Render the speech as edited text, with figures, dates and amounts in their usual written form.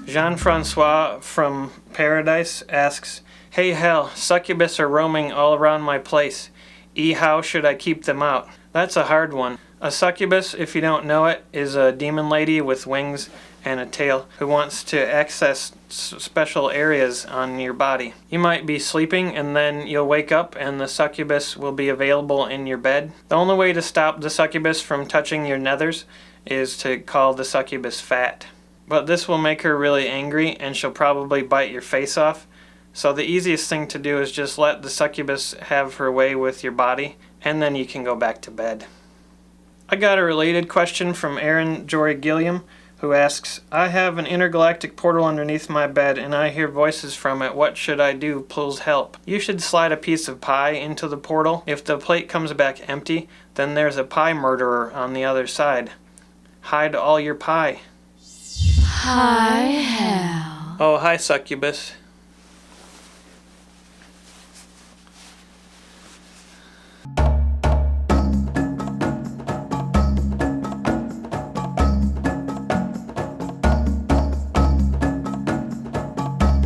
Jean-Francois from Paradise asks, "Hey Hal, succubus are roaming all around my place. How should I keep them out?" That's a hard one. A succubus, if you don't know it, is a demon lady with wings and a tail who wants to access special areas on your body. You might be sleeping and then you'll wake up and the succubus will be available in your bed. The only way to stop the succubus from touching your nethers is to call the succubus fat. But this will make her really angry and she'll probably bite your face off. So the easiest thing to do is just let the succubus have her way with your body and then you can go back to bed. I got a related question from Aaron Jory Gilliam, who asks, "I have an intergalactic portal underneath my bed and I hear voices from it. What should I do? Please help." You should slide a piece of pie into the portal. If the plate comes back empty, then there's a pie murderer on the other side. Hide all your pie. Hi, Hal. Oh, hi, Succubus.